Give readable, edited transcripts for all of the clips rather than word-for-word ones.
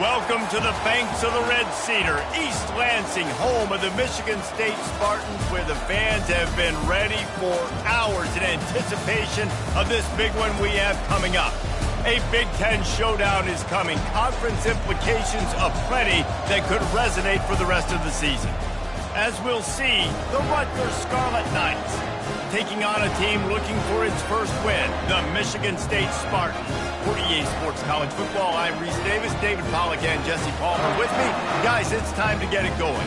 Welcome to the banks of the Red Cedar, East Lansing, home of the Michigan State Spartans, where the fans have been ready for hours in anticipation of this big one we have coming up. A Big Ten showdown is coming. Conference implications aplenty that could resonate for the rest of the season. As we'll see, the Rutgers Scarlet Knights taking on a team looking for its first win, the Michigan State Spartans. For EA Sports College Football, I'm Reese Davis, David Pollack, and Jesse Palmer with me. Guys, it's time to get it going.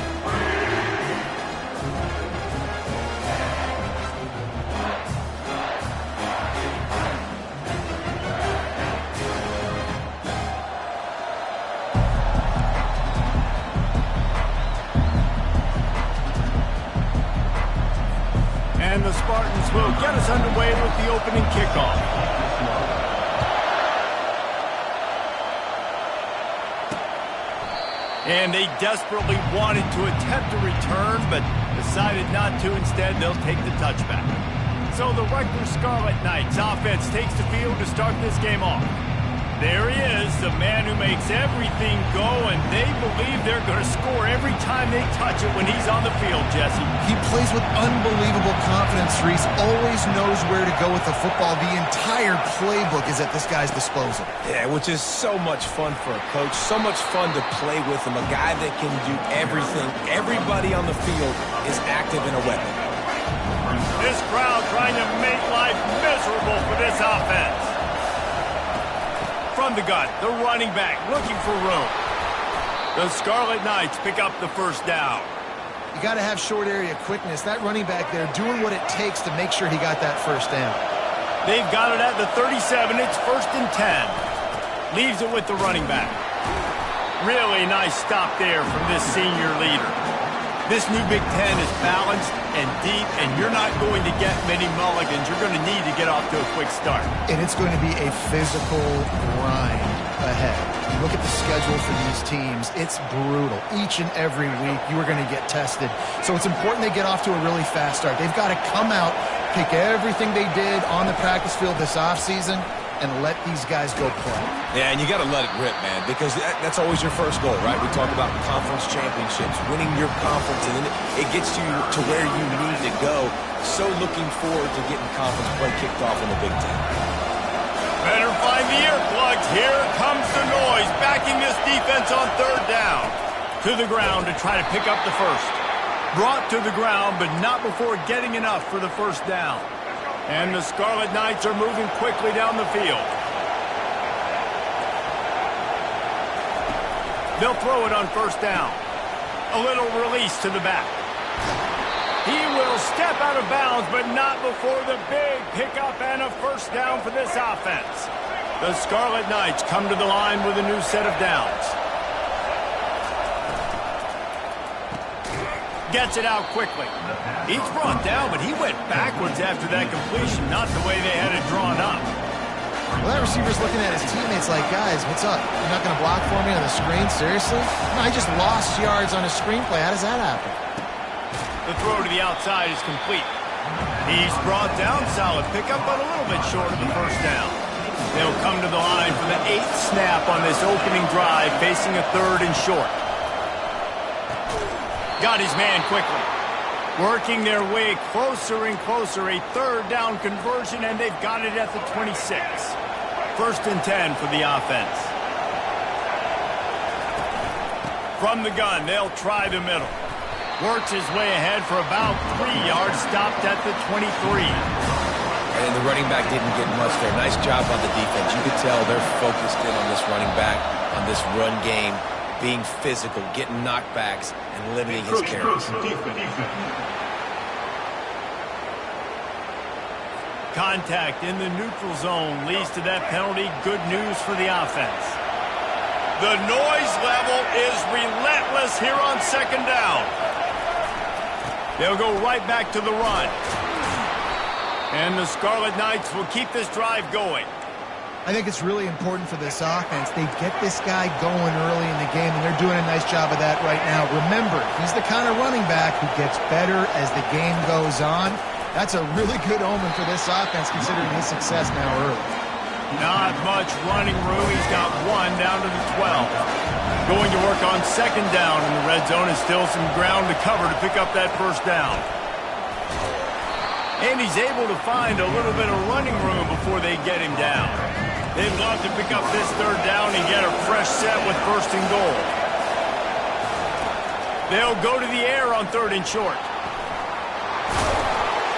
And the Spartans will get us underway with the opening kickoff. And they desperately wanted to attempt a return, but decided not to. Instead, they'll take the touchback. So the Rutgers Scarlet Knights offense takes the field to start this game off. There he is, the man who makes everything go, and they believe they're going to score every time they touch it when he's on the field, Jesse. He plays with unbelievable confidence, Reese. Always knows where to go with the football. The entire playbook is at this guy's disposal. Yeah, which is so much fun for a coach. So much fun to play with him. A guy that can do everything. Everybody on the field is active in a weapon. This crowd trying to make life miserable for this offense. From the gun, the running back looking for room. The Scarlet Knights pick up the first down. You got to have short area quickness. That running back there doing what it takes to make sure he got that first down. They've got it at the 37. It's 1st and 10. Leaves it with the running back. Really nice stop there from this senior leader. This new Big Ten is balanced and deep, and you're not going to get many mulligans. You're going to need to get off to a quick start. And it's going to be a physical grind ahead. You look at the schedule for these teams, it's brutal. Each and every week, you are going to get tested. So it's important they get off to a really fast start. They've got to come out, pick everything they did on the practice field this offseason, and let these guys go play. Yeah, and you got to let it rip, man, because that's always your first goal, right? We talk about conference championships, winning your conference, and then it gets you to where you need to go. So looking forward to getting conference play kicked off in the Big Ten. Better find the earplugs. Here comes the noise, backing this defense on 3rd down. To the ground to try to pick up the first. Brought to the ground, but not before getting enough for the first down. And the Scarlet Knights are moving quickly down the field. They'll throw it on 1st down. A little release to the back. He will step out of bounds, but not before the big pickup and a first down for this offense. The Scarlet Knights come to the line with a new set of downs. Gets it out quickly. He's brought down, but he went backwards after that completion, not the way they had it drawn up. Well, that receiver's looking at his teammates like, guys, what's up? You're not going to block for me on the screen? Seriously? No, I just lost yards on a screenplay. How does that happen? The throw to the outside is complete. He's brought down, solid pickup, but a little bit short of the first down. They'll come to the line for the 8th snap on this opening drive, facing a 3rd and short. Got his man quickly. Working their way closer and closer. A 3rd down conversion, and they've got it at the 26. 1st and 10 for the offense. From the gun, they'll try the middle. Works his way ahead for about 3 yards, stopped at the 23. And the running back didn't get much there. Nice job on the defense. You could tell they're focused in on this running back, on this run game, being physical, getting knockbacks, and limiting his carries. Contact in the neutral zone leads to that penalty. Good news for the offense. The noise level is relentless here on 2nd down. They'll go right back to the run. And the Scarlet Knights will keep this drive going. I think it's really important for this offense. They get this guy going early in the game, and they're doing a nice job of that right now. Remember, he's the kind of running back who gets better as the game goes on. That's a really good omen for this offense, considering his success now early. Not much running room. He's got one down to the 12. Going to work on second down in the red zone, and still some ground to cover to pick up that first down. And he's able to find a little bit of running room before they get him down. They'd love to pick up this third down and get a fresh set with first and goal. They'll go to the air on third and short.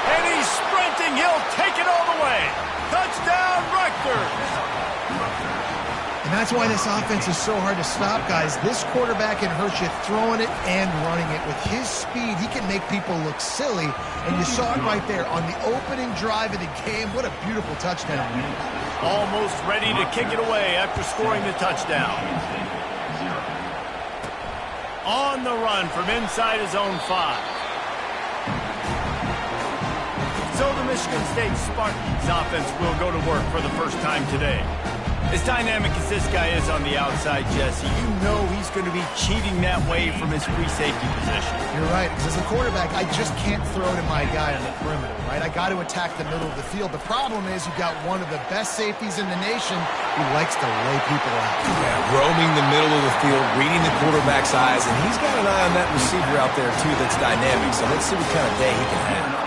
And he's sprinting. He'll take it all the way. Touchdown, Rutgers. And that's why this offense is so hard to stop, guys. This quarterback can hurt you throwing it and running it. With his speed, he can make people look silly. And you saw it right there on the opening drive of the game. What a beautiful touchdown. Almost ready to kick it away after scoring the touchdown. On the run from inside his own 5. So the Michigan State Spartans offense will go to work for the first time today. As dynamic as this guy is on the outside, Jesse, you know he's going to be cheating that way from his free safety position. You're right, because as a quarterback, I just can't throw to my guy on the perimeter, right? I got to attack the middle of the field. The problem is you've got one of the best safeties in the nation who likes to lay people out. Yeah, roaming the middle of the field, reading the quarterback's eyes, and he's got an eye on that receiver out there, too, that's dynamic. So let's see what kind of day he can have.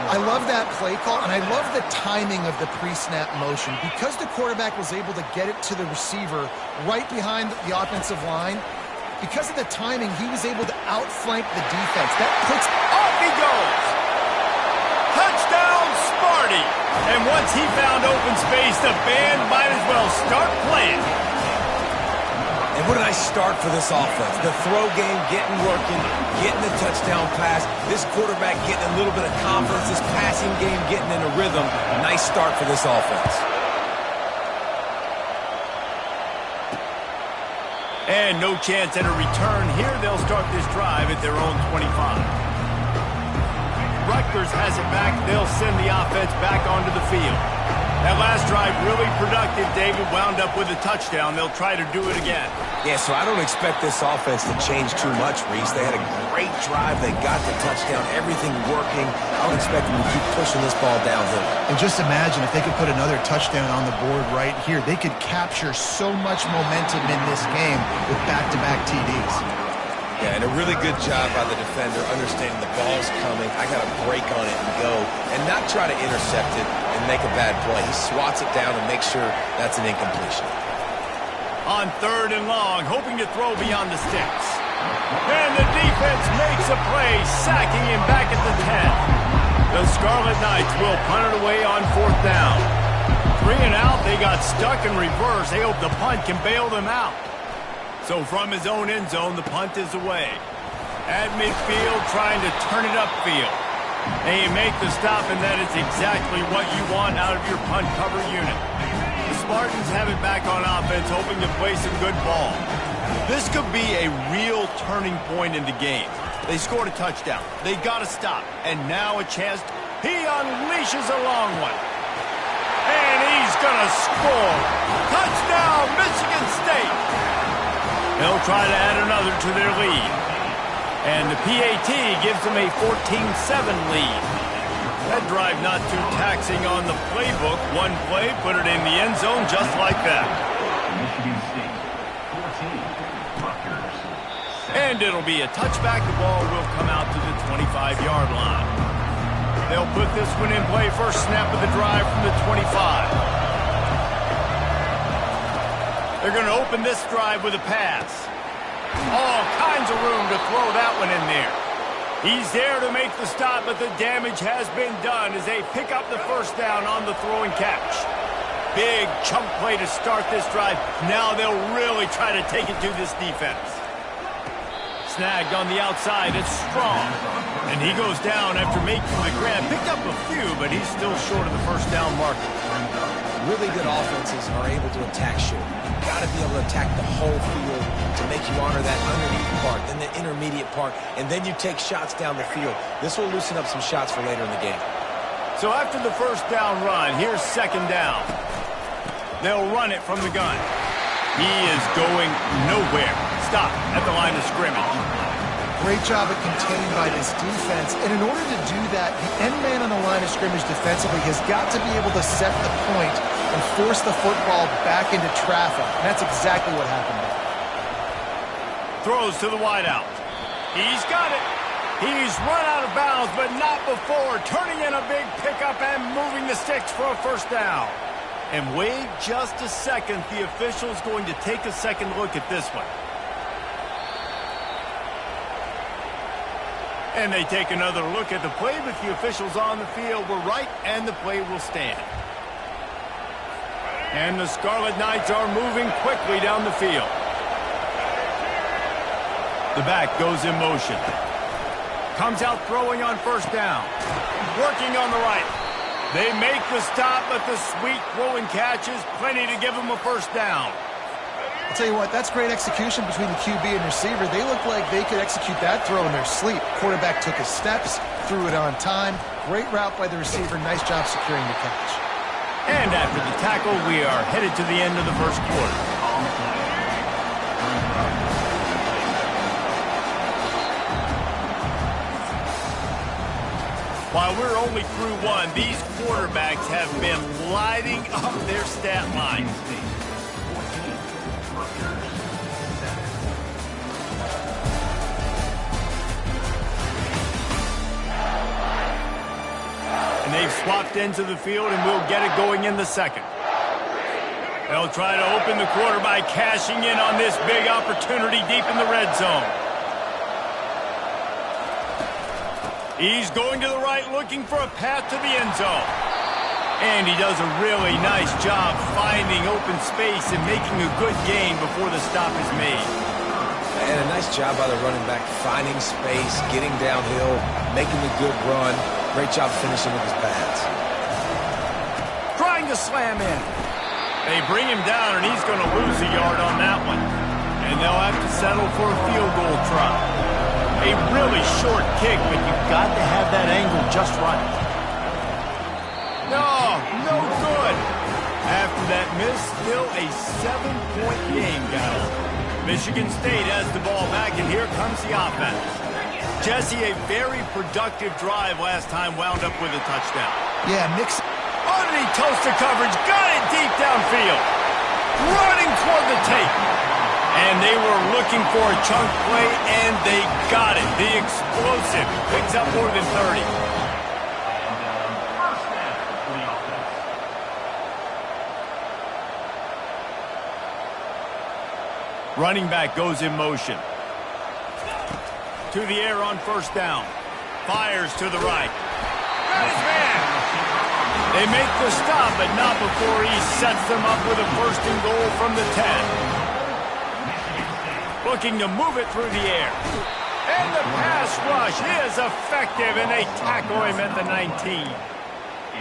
I love that play call, and I love the timing of the pre-snap motion. Because the quarterback was able to get it to the receiver right behind the offensive line, because of the timing, he was able to outflank the defense. That puts... Off he goes! Touchdown, Sparty! And once he found open space, the band might as well start playing. And what a nice start for this offense. The throw game getting working, getting the touchdown pass. This quarterback getting a little bit of confidence. This passing game getting in a rhythm. Nice start for this offense. And no chance at a return here. They'll start this drive at their own 25. Rutgers has it back. They'll send the offense back onto the field. That last drive really productive. David wound up with a touchdown. They'll try to do it again. Yeah, so I don't expect this offense to change too much, Reese. They had a great drive. They got the touchdown. Everything working. I would expect them to keep pushing this ball downhill. And just imagine if they could put another touchdown on the board right here. They could capture so much momentum in this game with back-to-back TDs. Yeah, and a really good job by the defender understanding the ball's coming. I got to break on it and go and not try to intercept it and make a bad play. He swats it down and makes sure that's an incompletion. On third and long, hoping to throw beyond the sticks. And the defense makes a play, sacking him back at the 10. The Scarlet Knights will punt it away on fourth down. 3 and out, they got stuck in reverse. They hope the punt can bail them out. So from his own end zone, the punt is away. At midfield, trying to turn it upfield. And you make the stop, and that is exactly what you want out of your punt cover unit. The Spartans have it back on offense, hoping to play some good ball. This could be a real turning point in the game. They scored a touchdown. They got to stop. And now a chance. He unleashes a long one. And he's going to score. Touchdown, Michigan State. They'll try to add another to their lead. And the PAT gives them a 14-7 lead. That drive not too taxing on the playbook. One play, put it in the end zone just like that. Michigan State, 14, Rutgers. And it'll be a touchback. The ball will come out to the 25-yard line. They'll put this one in play. First snap of the drive from the 25. They're going to open this drive with a pass. All kinds of room to throw that one in there. He's there to make the stop, but the damage has been done as they pick up the first down on the throw and catch. Big chunk play to start this drive. Now they'll really try to take it to this defense. Snagged on the outside. It's Strong. And he goes down after making the grab. Picked up a few, but he's still short of the first down marker. Really good offenses are able to attack short. You've got to be able to attack the whole field to make you honor that underneath part, then the intermediate part, and then you take shots down the field. This will loosen up some shots for later in the game. So after the first down run, here's second down. They'll run it from the gun. He is going nowhere. Stop at the line of scrimmage. Great job at containing by this defense. And in order to do that, the end man on the line of scrimmage defensively has got to be able to set the point and force the football back into traffic. And that's exactly what happened there. Throws to the wideout. He's got it. He's run out of bounds, but not before. Turning in a big pickup and moving the sticks for a first down. And wait just a second. The official's going to take a second look at this one. And they take another look at the play, but the officials on the field were right, and the play will stand. And the Scarlet Knights are moving quickly down the field. The back goes in motion. Comes out throwing on first down. Working on the right. They make the stop, but the sweet throw and catch is plenty to give them a first down. I'll tell you what, that's great execution between the QB and receiver. They look like they could execute that throw in their sleep. Quarterback took his steps, threw it on time. Great route by the receiver. Nice job securing the catch. And after the tackle, we are headed to the end of the first quarter. While we're only through one, these quarterbacks have been lighting up their stat line. And they've swapped into the field, and we'll get it going in the second. They'll try to open the quarter by cashing in on this big opportunity deep in the red zone. He's going to the right, looking for a path to the end zone. And he does a really nice job finding open space and making a good gain before the stop is made. And a nice job by the running back, finding space, getting downhill, making a good run. Great job finishing with his pads. Trying to slam in. They bring him down, and he's going to lose a yard on that one. And they'll have to settle for a field goal try. A really short kick, but you've got to have that angle just right. No good. After that miss, still a 7-point game, guys. Michigan State has the ball back, and here comes the offense. Jesse, a very productive drive last time, wound up with a touchdown. Yeah, mix. Underneath toaster coverage, got it deep downfield. Running toward the tape. And they were looking for a chunk play, and they got it. The explosive picks up more than 30. Running back goes in motion. To the air on first down. Fires to the right. Got his man. They make the stop, but not before he sets them up with a first and goal from the 10. Looking to move it through the air. And the pass rush is effective, and they tackle him at the 19.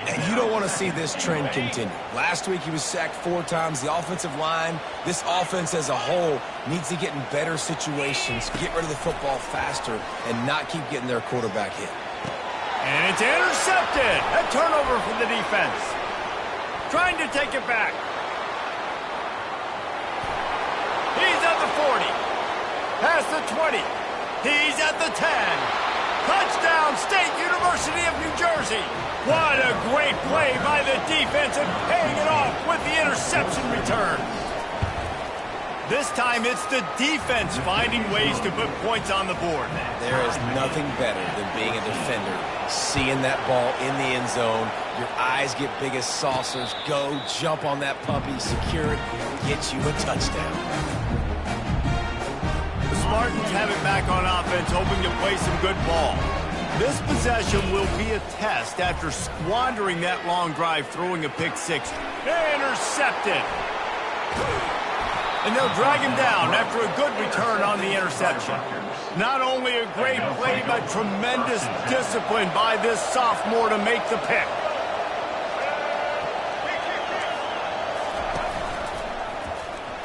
And you don't want to see this trend continue. Last week he was sacked 4 times. The offensive line, this offense as a whole, needs to get in better situations, get rid of the football faster, and not keep getting their quarterback hit. And it's intercepted. A turnover for the defense. Trying to take it back. He's at the 40. Past the 20. He's at the 10. Touchdown, State University of New Jersey. What a great play by the defense and paying it off with the interception return. This time it's the defense finding ways to put points on the board. There is nothing better than being a defender. Seeing that ball in the end zone, your eyes get big as saucers. Go, jump on that puppy, secure it, get you a touchdown. Spartans have it back on offense, hoping to play some good ball. This possession will be a test after squandering that long drive, throwing a pick six. Intercepted. And they'll drag him down after a good return on the interception. Not only a great play, but tremendous discipline by this sophomore to make the pick.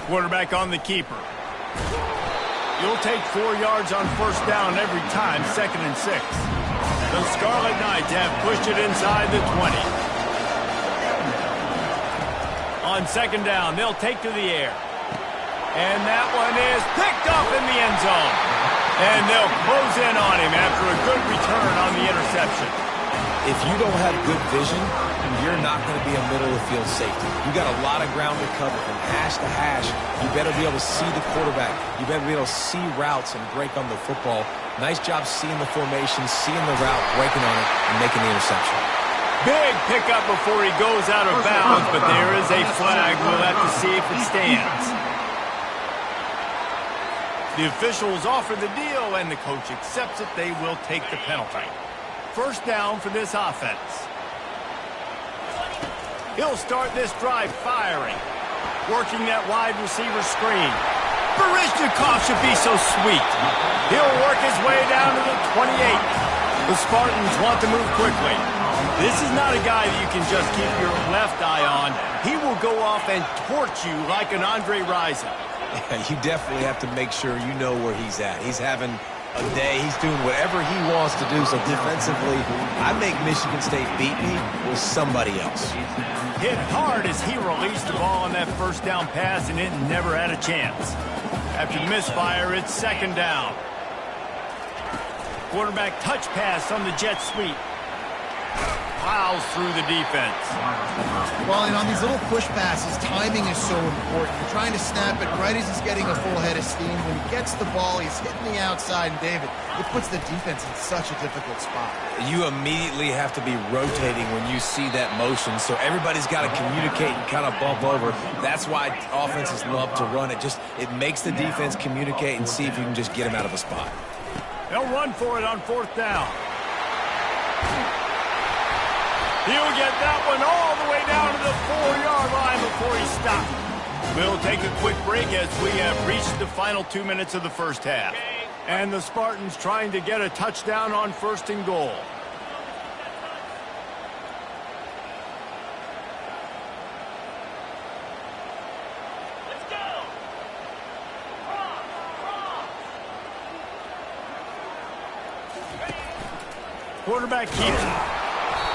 Quarterback on the keeper. You'll take 4 yards on first down every time, 2nd and 6. The Scarlet Knights have pushed it inside the 20. On 2nd down, they'll take to the air. And that one is picked up in the end zone. And they'll close in on him after a good return on the interception. if you don't have good vision, you're not going to be a middle-of-the-field safety. You got a lot of ground to cover from hash to hash. You better be able to see the quarterback. You better be able to see routes and break on the football. Nice job seeing the formation, seeing the route, breaking on it, and making the interception. Big pickup before he goes out of bounds, but there is a flag. We'll have to see if it stands. The officials offer the deal, and the coach accepts it. They will take the penalty. First down for this offense. He'll start this drive firing, working that wide receiver screen. Barishnikov should be so sweet. He'll work his way down to the 28. The Spartans want to move quickly. This is not a guy that you can just keep your left eye on. He will go off and torch you like an Andre Rison. Yeah, you definitely have to make sure you know where he's at. He's having a day. He's doing whatever he wants to do. So defensively, I make Michigan State beat me with somebody else. Hit hard as he released the ball on that first down pass, and it never had a chance. After the misfire, it's second down. Quarterback touch pass on the jet sweep. Plows through the defense. Well, and on these little push passes, timing is so important. You're trying to snap it right as he's getting a full head of steam. When he gets the ball, he's hitting the outside, and David, it puts the defense in such a difficult spot. You immediately have to be rotating when you see that motion, so everybody's got to communicate and kind of bump over. That's why offenses love to run it. It makes the defense communicate and see if you can just get him out of a spot. They'll run for it on fourth down. He'll get that one all the way down to the 4-yard line before he stopped. We'll take a quick break as we have reached the final 2 minutes of the first half. And the Spartans trying to get a touchdown on first and goal. Let's go! Quarterback keeps it.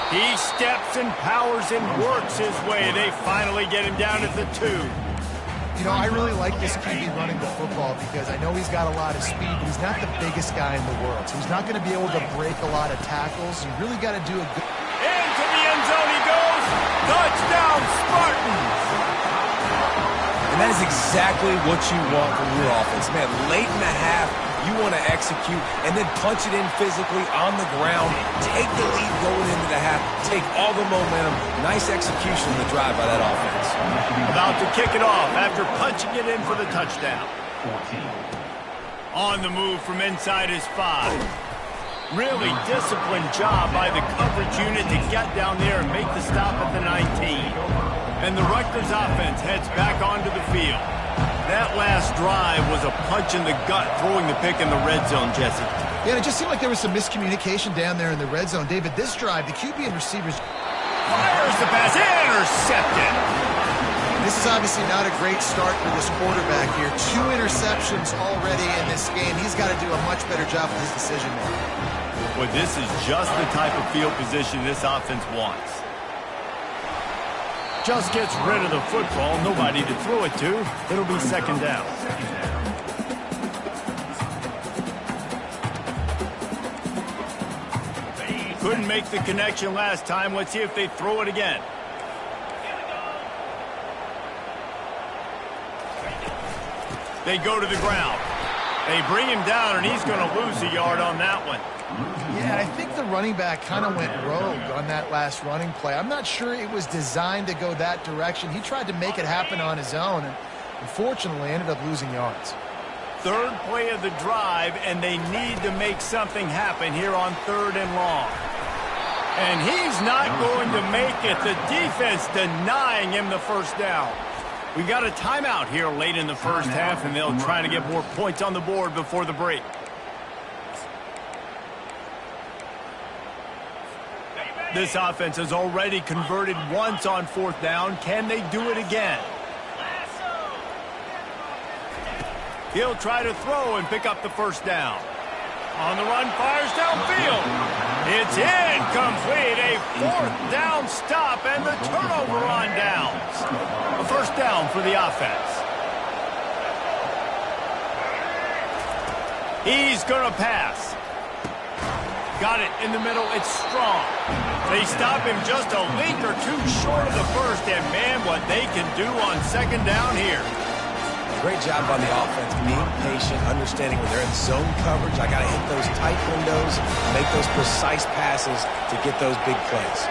He steps and powers and works his way. They finally get him down at the 2. You know, I really like this QB running the football because I know he's got a lot of speed, but he's not the biggest guy in the world. So he's not going to be able to break a lot of tackles. You really got to do a good... Into the end zone he goes. Touchdown, Spartans. And that is exactly what you want from your offense. Man, late in the half, you want to execute and then punch it in physically on the ground. Take the lead going into the half. Take all the momentum. Nice execution of the drive by that offense. About to kick it off after punching it in for the touchdown. 14. On the move from inside his 5. Really disciplined job by the coverage unit to get down there and make the stop at the 19. And the Rutgers offense heads back onto the field. That last drive was a punch in the gut, throwing the pick in the red zone, Jesse. Yeah, it just seemed like there was some miscommunication down there in the red zone. David, this drive, the QB and receivers... Fires the pass, intercepted. This is obviously not a great start for this quarterback here. 2 interceptions already in this game. He's got to do a much better job with his decision making. Well, this is just the type of field position this offense wants. Just gets rid of the football, nobody to throw it to. It'll be second down. Couldn't make the connection last time. Let's see if they throw it again. They go to the ground. They bring him down, and he's going to lose a yard on that one. Yeah, I think the running back kind of went rogue on that last running play. I'm not sure it was designed to go that direction. He tried to make it happen on his own, and unfortunately ended up losing yards. Third play of the drive, and they need to make something happen here on 3rd and long. And he's not going to make it. The defense denying him the first down. We got a timeout here late in the first half, and they'll try to get more points on the board before the break. This offense has already converted once on 4th down. Can they do it again? He'll try to throw and pick up the first down. On the run, fires downfield. It's incomplete. A 4th down stop and the turnover on downs. A first down for the offense. He's going to pass. Got it in the middle. It's strong. They stop him just a link or two short of the first, and man, what they can do on second down here. Great job on the offense, being patient, understanding when they're in zone coverage. I got to hit those tight windows, make those precise passes to get those big plays.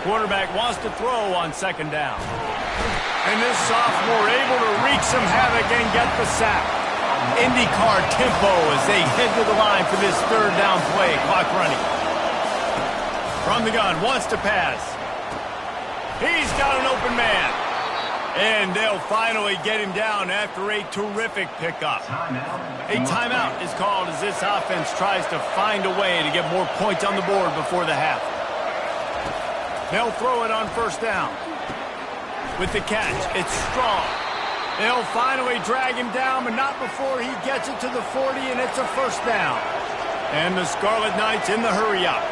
Quarterback wants to throw on second down. And this sophomore able to wreak some havoc and get the sack. IndyCar tempo as they head to the line for this third down play. Clock running. From the gun, wants to pass. He's got an open man. And they'll finally get him down after a terrific pickup. A timeout is called as this offense tries to find a way to get more points on the board before the half. They'll throw it on first down. With the catch, it's strong. They'll finally drag him down, but not before he gets it to the 40, and it's a first down. And the Scarlet Knights in the hurry-up.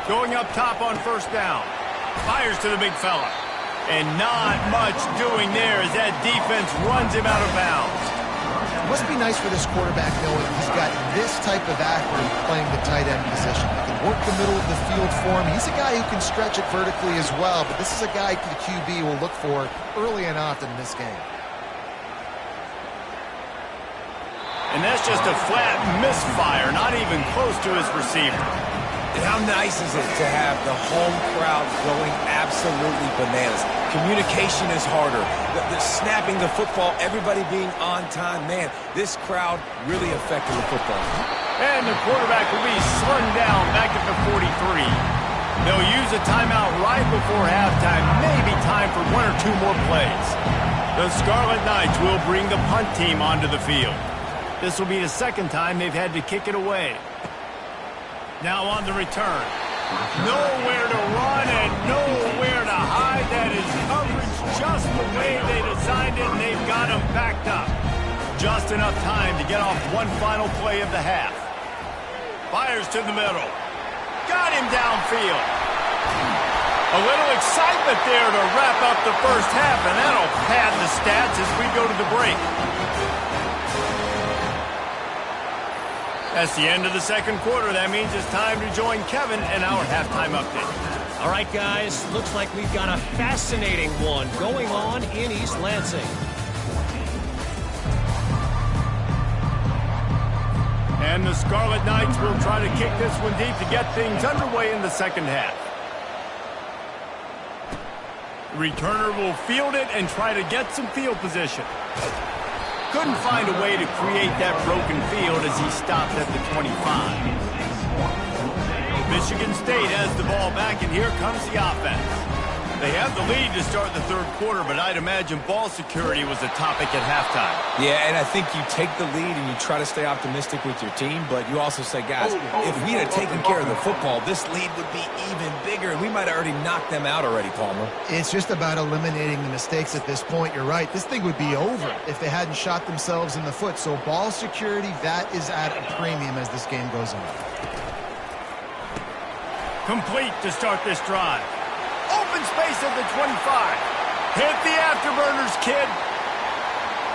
Going up top on first down. Fires to the big fella. And not much doing there as that defense runs him out of bounds. It must be nice for this quarterback knowing he's got this type of athlete playing the tight end position. He can work the middle of the field for him. He's a guy who can stretch it vertically as well, but this is a guy the QB will look for early and often in this game. And that's just a flat misfire, not even close to his receiver. And how nice is it to have the home crowd going absolutely bananas? Communication is harder. The snapping the football, everybody being on time. Man, this crowd really affected the football. And the quarterback will be slung down back at the 43. They'll use a timeout right before halftime. Maybe time for one or two more plays. The Scarlet Knights will bring the punt team onto the field. This will be the second time they've had to kick it away. Now on the return. Nowhere to run and nowhere to hide. That is coverage just the way they designed it, and they've got him backed up. Just enough time to get off one final play of the half. Fires to the middle. Got him downfield. A little excitement there to wrap up the first half, and that'll pad the stats as we go to the break. That's the end of the second quarter. That means it's time to join Kevin in our halftime update. All right, guys. Looks like we've got a fascinating one going on in East Lansing. And the Scarlet Knights will try to kick this one deep to get things underway in the second half. Returner will field it and try to get some field position. Couldn't find a way to create that broken field as he stopped at the 25. Michigan State has the ball back, and here comes the offense. They have the lead to start the third quarter, but I'd imagine ball security was a topic at halftime. Yeah, and I think you take the lead and you try to stay optimistic with your team, but you also say, guys, if we had taken care of the football, this lead would be even bigger, and we might have already knocked them out already, Palmer. It's just about eliminating the mistakes at this point. You're right. This thing would be over if they hadn't shot themselves in the foot. So ball security, that is at a premium as this game goes on. Complete to start this drive. Open space at the 25. Hit the afterburners, kid.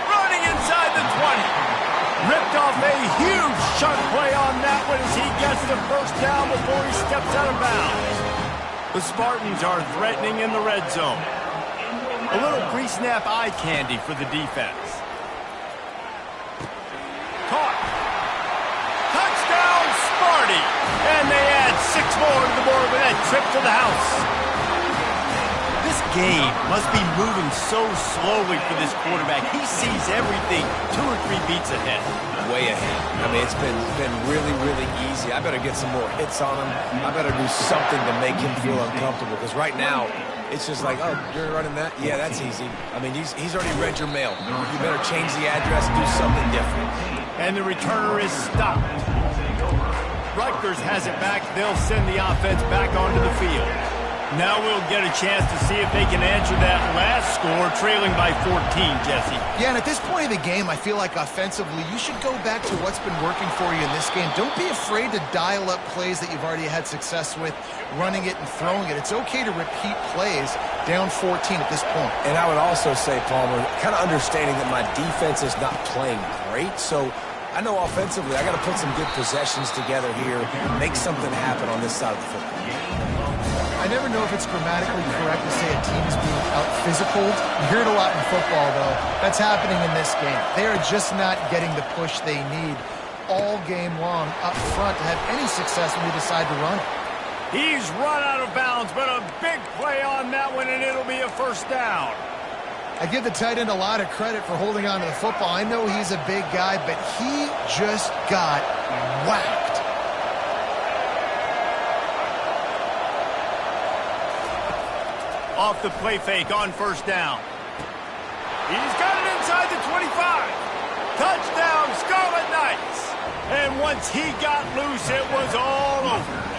Running inside the 20. Ripped off a huge chunk play on that one as he gets the first down before he steps out of bounds. The Spartans are threatening in the red zone. A little pre-snap eye candy for the defense. Caught. Touchdown, Sparty. And they add 6 more to the board with that trip to the house. This game must be moving so slowly for this quarterback. He sees everything 2 or 3 beats ahead. Way ahead. I mean, it's been really, really easy. I better get some more hits on him. I better do something to make him feel uncomfortable, because right now, it's just like, oh, you're running that? Yeah, that's easy. I mean, he's already read your mail. You better change the address and do something different. And the returner is stopped. Rutgers has it back. They'll send the offense back onto the field. Now we'll get a chance to see if they can answer that last score, trailing by 14, Jesse. Yeah, and at this point of the game, I feel like offensively, you should go back to what's been working for you in this game. Don't be afraid to dial up plays that you've already had success with, running it and throwing it. It's okay to repeat plays down 14 at this point. And I would also say, Palmer, kind of understanding that my defense is not playing great, so I know offensively I got to put some good possessions together here, make something happen on this side of the football. I never know if it's grammatically correct to say a team is being out-physicaled. You hear it a lot in football, though. That's happening in this game. They are just not getting the push they need all game long up front to have any success when they decide to run it. He's run out of bounds, but a big play on that one, and it'll be a first down. I give the tight end a lot of credit for holding on to the football. I know he's a big guy, but he just got whacked. Off the play fake on first down. He's got it inside the 25. Touchdown, Scarlet Knights. And once he got loose, it was all over.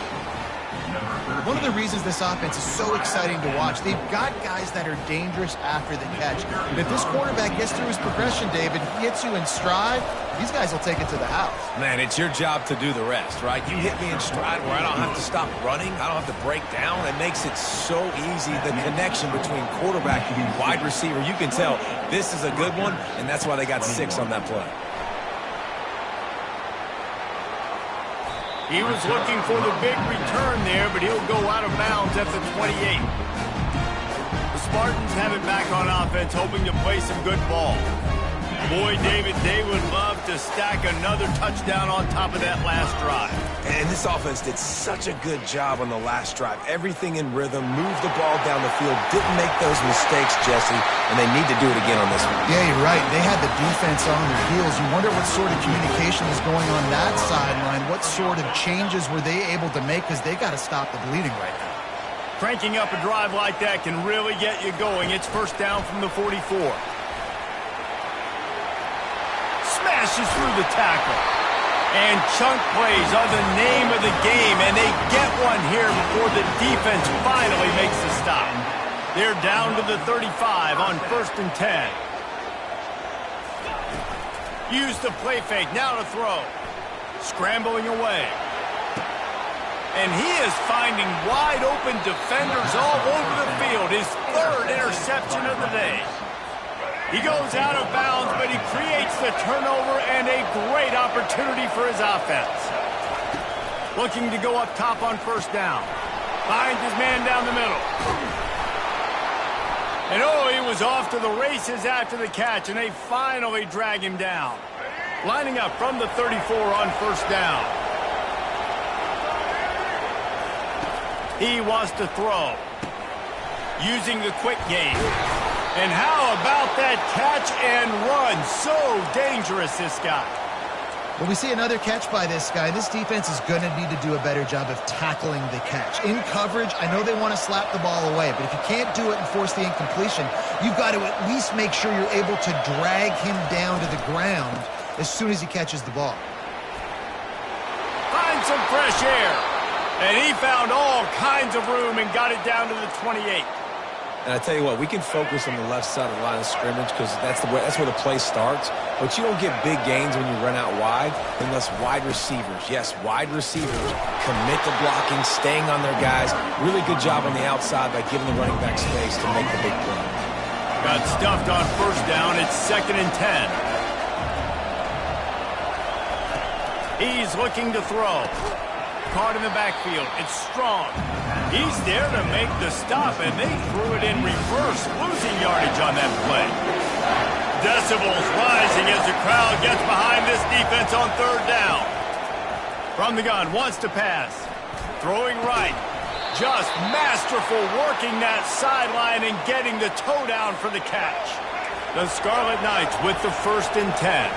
One of the reasons this offense is so exciting to watch, they've got guys that are dangerous after the catch. But if this quarterback gets through his progression, David, he hits you in stride, these guys will take it to the house. Man, it's your job to do the rest, right? You hit me in stride where I don't have to stop running. I don't have to break down. It makes it so easy. The connection between quarterback and wide receiver, you can tell this is a good one, and that's why they got 6 on that play. He was looking for the big return there, but he'll go out of bounds at the 28. The Spartans have it back on offense, hoping to play some good ball. Boy, David, they would love to stack another touchdown on top of that last drive. And this offense did such a good job on the last drive. Everything in rhythm, moved the ball down the field, didn't make those mistakes, Jesse, and they need to do it again on this one. Yeah, you're right. They had the defense on their heels. You wonder what sort of communication is going on that sideline. What sort of changes were they able to make, because they got to stop the bleeding right now. Cranking up a drive like that can really get you going. It's first down from the 44. Smashes through the tackle. And chunk plays are the name of the game, and they get one here before the defense finally makes the stop. They're down to the 35 on 1st and 10. Use the play fake, now to throw. Scrambling away. And he is finding wide open defenders all over the field. His 3rd interception of the day. He goes out of bounds, but he creates the turnover and a great opportunity for his offense. Looking to go up top on first down. Finds his man down the middle. And oh, he was off to the races after the catch, and they finally drag him down. Lining up from the 34 on first down. He wants to throw. Using the quick game. And how about that catch and run? So dangerous, this guy. Well, we see another catch by this guy. This defense is going to need to do a better job of tackling the catch. In coverage, I know they want to slap the ball away, but if you can't do it and force the incompletion, you've got to at least make sure you're able to drag him down to the ground as soon as he catches the ball. Finds some fresh air. And he found all kinds of room and got it down to the 28. And I tell you what, we can focus on the left side of the line of scrimmage because that's where the play starts. But you don't get big gains when you run out wide unless wide receivers, yes, wide receivers, commit to blocking, staying on their guys. Really good job on the outside by giving the running back space to make the big play. Got stuffed on first down. It's 2nd and 10. He's looking to throw. Caught in the backfield. It's Strong. He's there to make the stop, and they threw it in reverse, losing yardage on that play. Decibels rising as the crowd gets behind this defense on 3rd down. From the gun, wants to pass. Throwing right. Just masterful working that sideline and getting the toe down for the catch. The Scarlet Knights with the 1st and 10.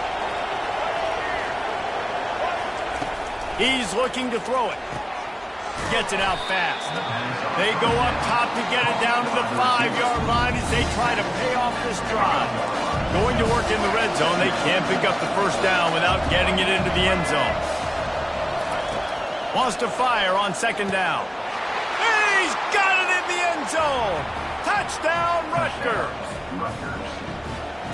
He's looking to throw it. Gets it out fast. They go up top to get it down to the 5-yard line as they try to pay off this drive. Going to work in the red zone. They can't pick up the first down without getting it into the end zone. Wants to fire on 2nd down. He's got it in the Rutgers.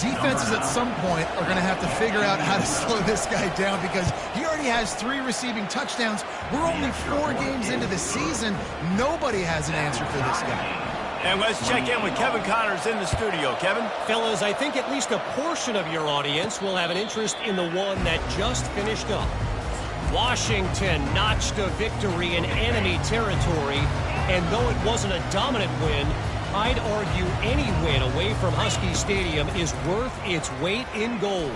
Defenses at some point are going to have to figure out how to slow this guy down because he already has 3 receiving touchdowns. We're only 4 games into the season. Nobody has an answer for this guy. And let's check in with Kevin Connors in the studio. Kevin? Fellas, I think at least a portion of your audience will have an interest in the one that just finished up. Washington notched a victory in enemy territory, and though it wasn't a dominant win, I'd argue any win away from Husky Stadium is worth its weight in gold.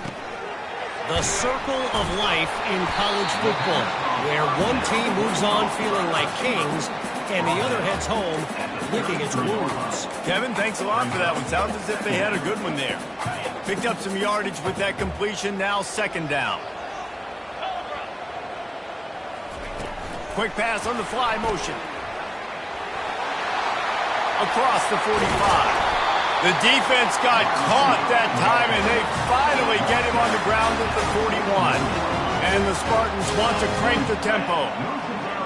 The circle of life in college football, where one team moves on feeling like kings, and the other heads home licking its wounds. Kevin, thanks a lot for that one. Sounds as if they had a good one there. Picked up some yardage with that completion, now 2nd down. Quick pass on the fly motion. Across the 45. The defense got caught that time, and they finally get him on the ground at the 41. And the Spartans want to crank the tempo.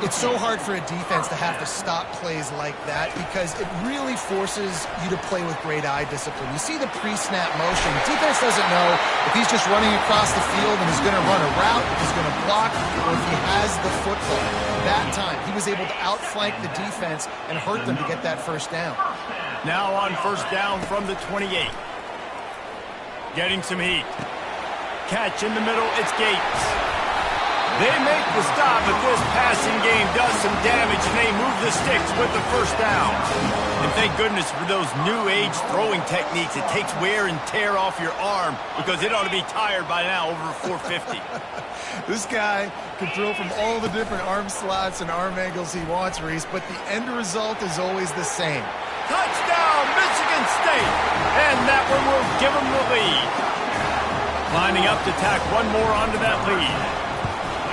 It's so hard for a defense to have to stop plays like that because it really forces you to play with great eye discipline. You see the pre-snap motion. The defense doesn't know if he's just running across the field and is going to run a route, if he's going to block, or if he has the football. That time, he was able to outflank the defense and hurt them to get that 1st down. Now on 1st down from the 28. Getting some heat. Catch in the middle, it's Gates. They make the stop, but this passing game does some damage, and they move the sticks with the 1st down. And thank goodness for those new age throwing techniques. It takes wear and tear off your arm because it ought to be tired by now over 450. This guy can throw from all the different arm slots and arm angles he wants, Reese, but the end result is always the same. Touchdown, Michigan State! And that one will give them the lead. Lining up to tack one more onto that lead.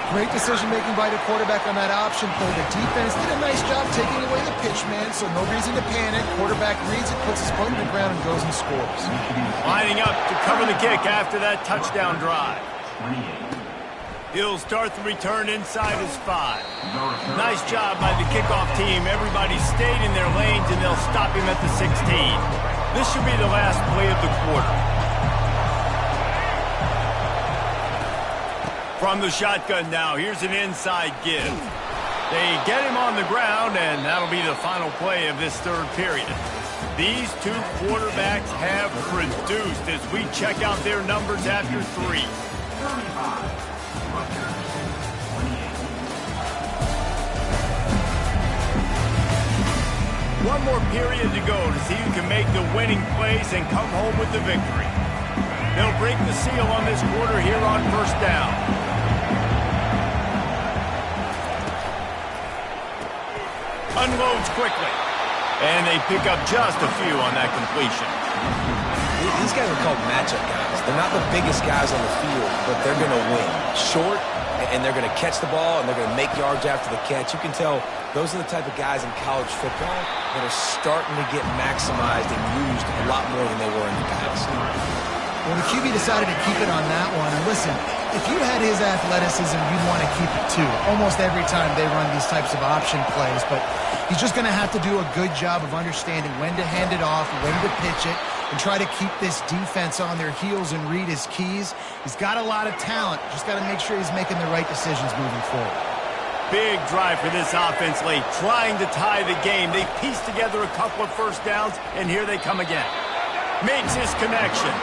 Great decision-making by the quarterback on that option play. The defense did a nice job taking away the pitch man, so no reason to panic. Quarterback reads it, puts his foot in the ground, and goes and scores. Lining up to cover the kick after that touchdown drive. He'll start the return inside his 5. Nice job by the kickoff team. Everybody stayed in their lanes, and they'll stop him at the 16. This should be the last play of the quarter. From the shotgun now, here's an inside give. They get him on the ground, and that'll be the final play of this 3rd period. These 2 quarterbacks have produced as we check out their numbers after 3. One more period to go to see who can make the winning plays and come home with the victory. They'll break the seal on this quarter here on 1st down. Unloads quickly. And they pick up just a few on that completion. These guys are called matchup guys. They're not the biggest guys on the field, but they're going to win. Short, and they're going to catch the ball, and they're going to make yards after the catch. You can tell those are the type of guys in college football that are starting to get maximized and used a lot more than they were in the past. Well, the QB decided to keep it on that one. And listen, if you had his athleticism, you'd want to keep it too. Almost every time they run these types of option plays. But he's just going to have to do a good job of understanding when to hand it off, when to pitch it, and try to keep this defense on their heels and read his keys. He's got a lot of talent. Just got to make sure he's making the right decisions moving forward. Big drive for this offense late, trying to tie the game. They pieced together a couple of 1st downs, and here they come again. Makes his connection.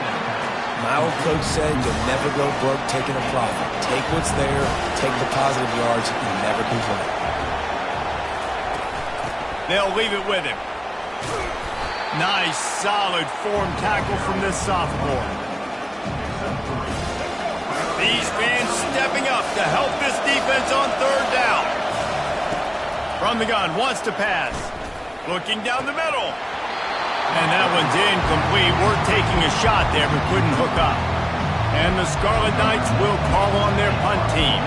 My old coach said you'll never go broke taking a profit. Take what's there, take the positive yards, and never complain. They'll leave it with him. Nice, solid form tackle from this sophomore. These fans stepping up to help this defense on 3rd down. From the gun, wants to pass. Looking down the middle. And that one's incomplete. We're taking a shot there, but couldn't hook up. And the Scarlet Knights will call on their punt team.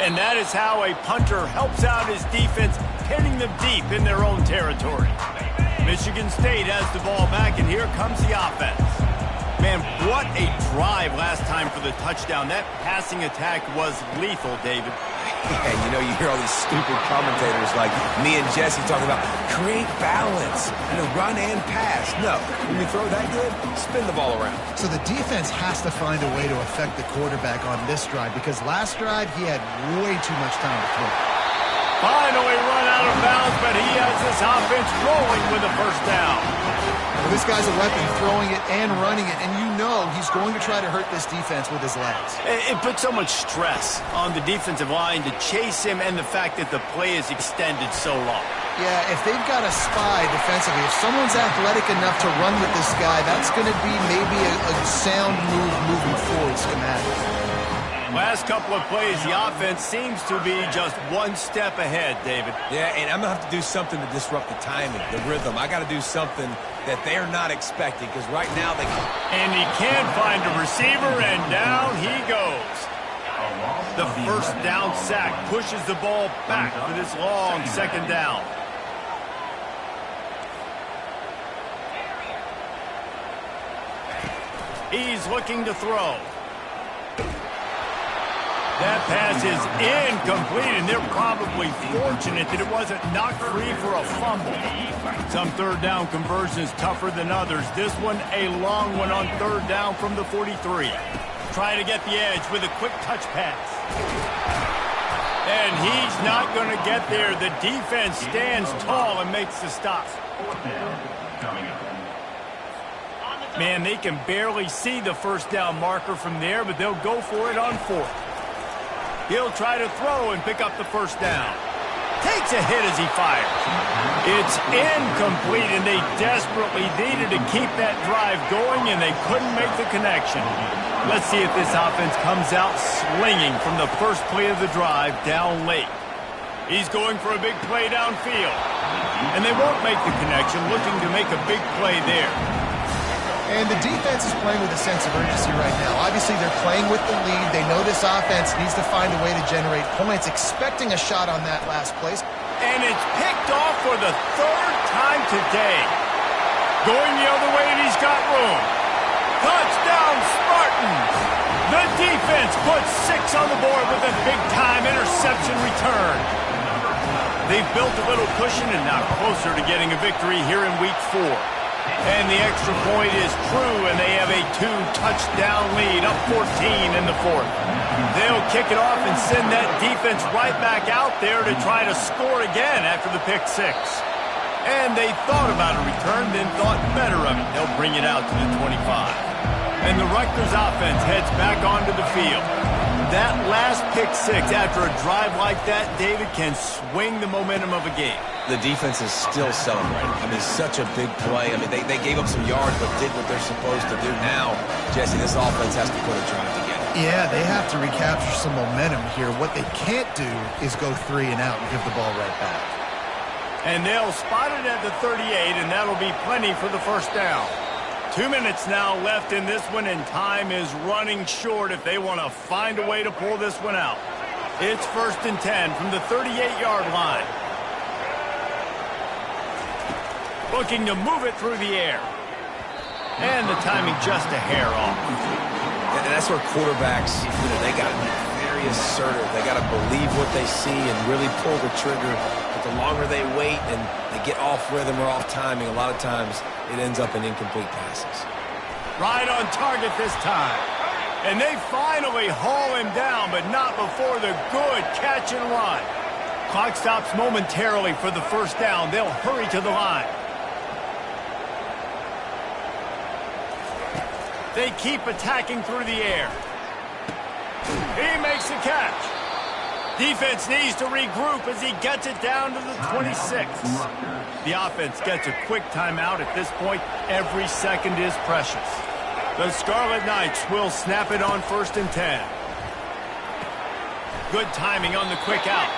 And that is how a punter helps out his defense, pinning them deep in their own territory. Michigan State has the ball back, and here comes the offense. Man, what a drive last time for the touchdown. That passing attack was lethal, David. And you know, you hear all these stupid commentators like me and Jesse talking about create balance, run and pass. No, when you throw that good, spin the ball around. So the defense has to find a way to affect the quarterback on this drive because last drive he had way too much time to throw. Finally run out of bounds, but he has this offense rolling with a first down. Well, this guy's a weapon, throwing it and running it, and you know he's going to try to hurt this defense with his legs. It puts so much stress on the defensive line to chase him and the fact that the play is extended so long. Yeah, if they've got a spy defensively, if someone's athletic enough to run with this guy, that's going to be maybe a sound move moving forward schematic. Last couple of plays, the offense seems to be just one step ahead, David. Yeah, and I'm going to have to do something to disrupt the timing, the rhythm. I got to do something that they're not expecting because right now they... And he can find a receiver, and down he goes. The first down sack pushes the ball back for this long second down. He's looking to throw. That pass is incomplete, and they're probably fortunate that it wasn't knocked free for a fumble. Some third down conversions tougher than others. This one, a long one on third down from the 43. Trying to get the edge with a quick touch pass. And he's not going to get there. The defense stands tall and makes the stop. Man, they can barely see the first down marker from there, but they'll go for it on fourth. He'll try to throw and pick up the first down. Takes a hit as he fires. It's incomplete, and they desperately needed to keep that drive going, and they couldn't make the connection. Let's see if this offense comes out slinging from the first play of the drive down late. He's going for a big play downfield. And they won't make the connection, looking to make a big play there. And the defense is playing with a sense of urgency right now. Obviously, they're playing with the lead. They know this offense needs to find a way to generate points, expecting a shot on that last play. And it's picked off for the third time today. Going the other way, and he's got room. Touchdown, Spartans! The defense puts 6 on the board with a big-time interception return. They've built a little cushion and now closer to getting a victory here in Week 4. And the extra point is true, and they have a 2-touchdown lead, up 14 in the fourth. They'll kick it off and send that defense right back out there to try to score again after the pick 6. And they thought about a return, then thought better of it. They'll bring it out to the 25. And the Rutgers offense heads back onto the field. That last pick 6 after a drive like that, David, can swing the momentum of a game. The defense is still celebrating. I mean, such a big play. I mean, they gave up some yards but did what they're supposed to do. Now, Jesse, this offense has to put a drive together. Yeah, they have to recapture some momentum here. What they can't do is go 3 and out and give the ball right back. And they'll spot it at the 38, and that'll be plenty for the first down. 2 minutes now left in this one, and time is running short if they want to find a way to pull this one out. It's 1st and 10 from the 38-yard line. Looking to move it through the air. And the timing just a hair off. And that's where quarterbacks, they got to be very assertive. They got to believe what they see and really pull the trigger. But the longer they wait and they get off rhythm or off timing, a lot of times it ends up in incomplete passes. Right on target this time. And they finally haul him down, but not before the good catch and run. Clock stops momentarily for the first down. They'll hurry to the line. They keep attacking through the air. He makes the catch. Defense needs to regroup as he gets it down to the 26. The offense gets a quick timeout at this point. Every second is precious. The Scarlet Knights will snap it on 1st and 10. Good timing on the quick out.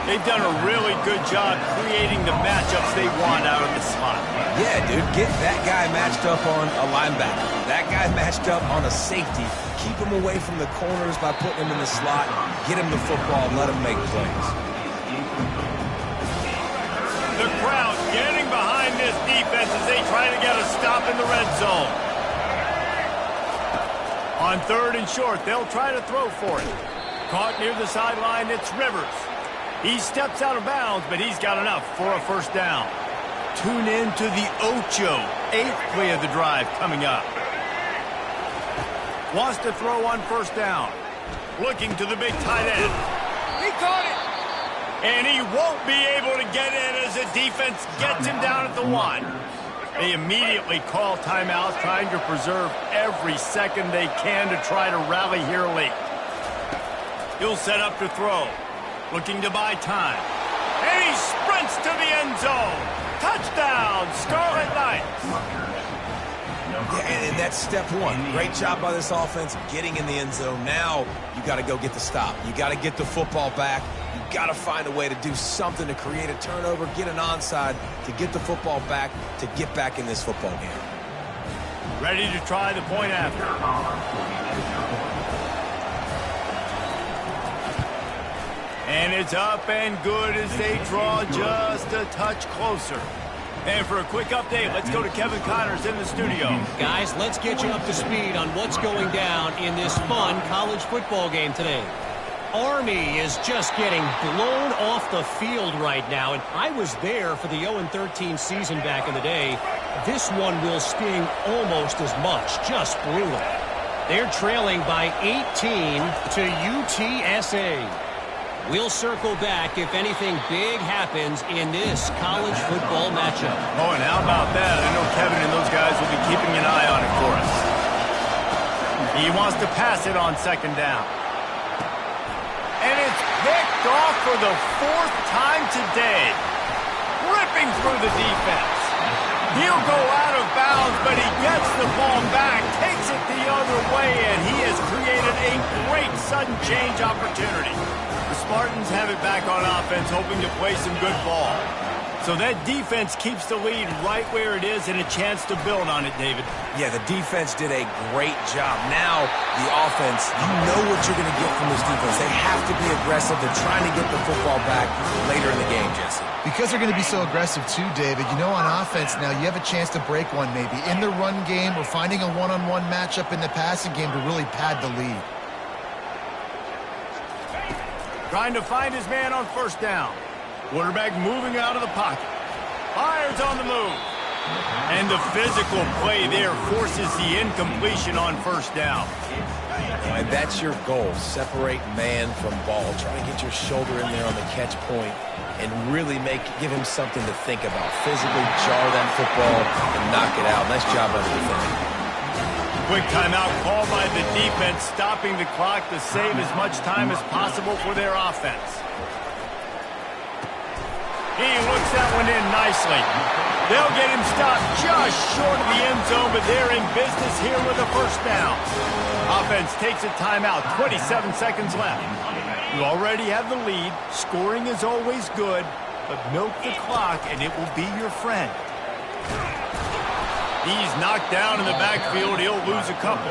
They've done a really good job creating the matchups they want out of the slot. Yeah, dude, get that guy matched up on a linebacker. That guy matched up on a safety. Keep him away from the corners by putting him in the slot. Get him the football and let him make plays. The crowd getting behind this defense as they try to get a stop in the red zone. On 3rd and short, they'll try to throw for it. Caught near the sideline, it's Rivers. He steps out of bounds, but he's got enough for a first down. Tune in to the Ocho, 8th play of the drive coming up. Wants to throw on first down. Looking to the big tight end. He caught it! And he won't be able to get in as the defense gets him down at the 1. They immediately call timeouts, trying to preserve every second they can to try to rally here late. He'll set up to throw. Looking to buy time. And he sprints to the end zone. Touchdown, Scarlet Knights. Yeah, and that's step one. Great job by this offense getting in the end zone. Now you got to go get the stop. You got to get the football back. You got to find a way to do something to create a turnover, get an onside, to get the football back, to get back in this football game. Ready to try the point after. And it's up and good as they draw just a touch closer. And for a quick update, let's go to Kevin Connors in the studio. Guys, let's get you up to speed on what's going down in this fun college football game today. Army is just getting blown off the field right now, and I was there for the 0-13 season back in the day. This one will sting almost as much, just brutal. They're trailing by 18 to UTSA. We'll circle back if anything big happens in this college football matchup. Oh, and how about that? I know Kevin and those guys will be keeping an eye on it for us. He wants to pass it on second down. And it's picked off for the 4th time today. Ripping through the defense. He'll go out of bounds, but he gets the ball back, takes it the other way, and he has created a great sudden change opportunity. The Spartans have it back on offense, hoping to play some good ball. So that defense keeps the lead right where it is and a chance to build on it, David. Yeah, the defense did a great job. Now, the offense, you know what you're going to get from this defense. They have to be aggressive. They're trying to get the football back later in the game, Jesse. Because they're going to be so aggressive too, David, you know, on offense now, you have a chance to break one maybe. In the run game or finding a one-on-one matchup in the passing game to really pad the lead. Trying to find his man on first down. Quarterback moving out of the pocket. Fires on the move. And the physical play there forces the incompletion on first down. And that's your goal. Separate man from ball. Try to get your shoulder in there on the catch point and really give him something to think about. Physically jar that football and knock it out. Nice job by the defender. Quick timeout called by the defense, stopping the clock to save as much time as possible for their offense. He looks that one in nicely. They'll get him stopped just short of the end zone, but they're in business here with a first down. Offense takes a timeout, 27 seconds left. You already have the lead. Scoring is always good, but milk the clock and it will be your friend. He's knocked down in the backfield. He'll lose a couple.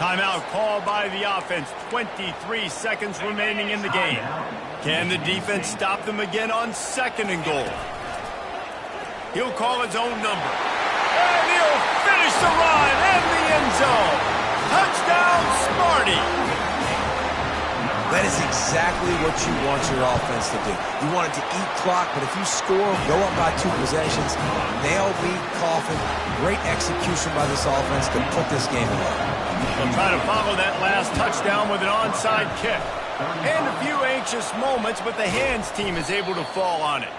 Timeout called by the offense. 23 seconds remaining in the game. Can the defense stop them again on second and goal? He'll call his own number. And he'll finish the run in the end zone. Touchdown, Smarty. That is exactly what you want your offense to do. You want it to eat clock, but if you score, go up by 2 possessions, nail beat Coffin. Great execution by this offense to put this game away. They'll try to follow that last touchdown with an onside kick. And a few anxious moments, but the hands team is able to fall on it.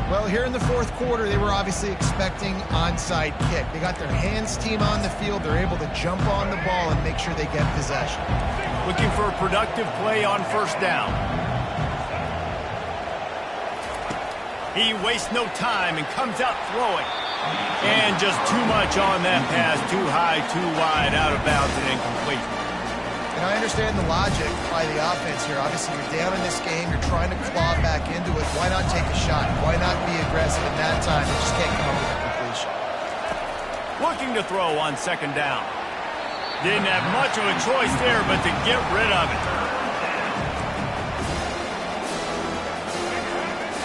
Well, here in the 4th quarter, they were obviously expecting onside kick. They got their hands team on the field. They're able to jump on the ball and make sure they get possession. Looking for a productive play on first down. He wastes no time and comes out throwing. And just too much on that pass. Too high, too wide, out of bounds and incomplete. And I understand the logic by the offense here. Obviously, you're down in this game. You're trying to claw back into it. Why not take a shot? Why not be aggressive in that time? You just can't come up with a completion. Looking to throw on second down. Didn't have much of a choice there, but to get rid of it.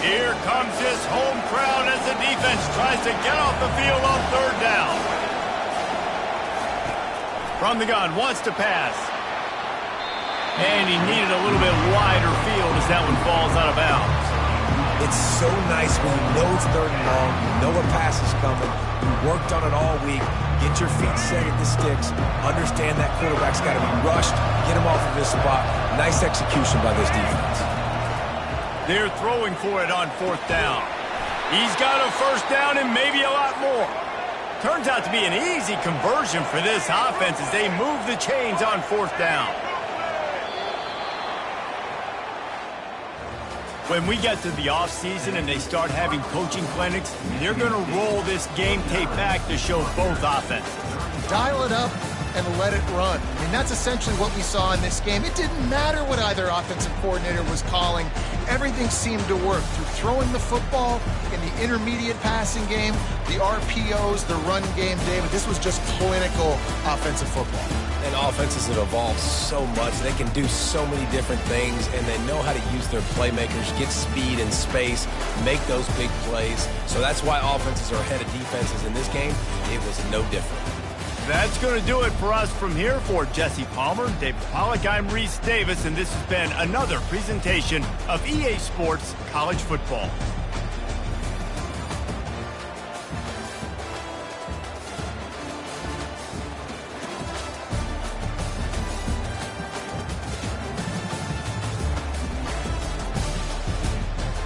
Here comes this home crowd as the defense tries to get off the field on third down. From the gun, wants to pass. And he needed a little bit wider field as that one falls out of bounds. It's so nice when you know it's 3rd and long, you know a pass is coming, you worked on it all week, get your feet set at the sticks, understand that quarterback's got to be rushed, get him off of his spot. Nice execution by this defense. They're throwing for it on 4th down. He's got a 1st down and maybe a lot more. Turns out to be an easy conversion for this offense as they move the chains on 4th down. When we get to the offseason and they start having coaching clinics, they're going to roll this game tape back to show both offenses. Dial it up and let it run. I mean, that's essentially what we saw in this game. It didn't matter what either offensive coordinator was calling. Everything seemed to work through throwing the football in the intermediate passing game, the RPOs, the run game, David. This was just clinical offensive football. And offenses have evolved so much. They can do so many different things, and they know how to use their playmakers, get speed and space, make those big plays. So that's why offenses are ahead of defenses in this game. It was no different. That's going to do it for us from here. For Jesse Palmer, David Pollack, I'm Reese Davis, and this has been another presentation of EA Sports College Football.